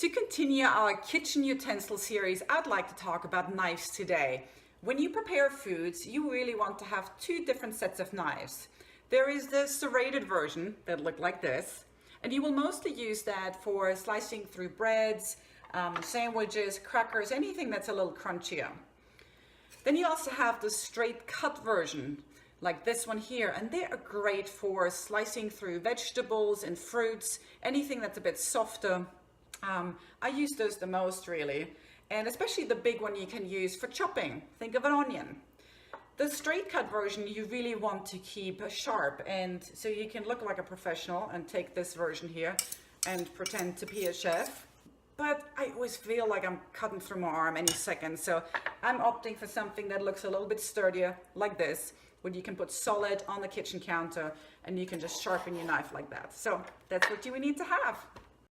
To continue our kitchen utensil series, I'd like to talk about knives today. When you prepare foods, you really want to have two different sets of knives. There is the serrated version that look like this, and you will mostly use that for slicing through breads, sandwiches, crackers, anything that's a little crunchier. Then you also have the straight cut version, like this one here, and they are great for slicing through vegetables and fruits, anything that's a bit softer. I use those the most really, and especially the big one you can use for chopping. Think of an onion. The straight cut version you really want to keep sharp, and so you can look like a professional and take this version here and pretend to be a chef. But I always feel like I'm cutting through my arm any second, so I'm opting for something that looks a little bit sturdier, like this, where you can put solid on the kitchen counter and you can just sharpen your knife like that. So that's what you need to have.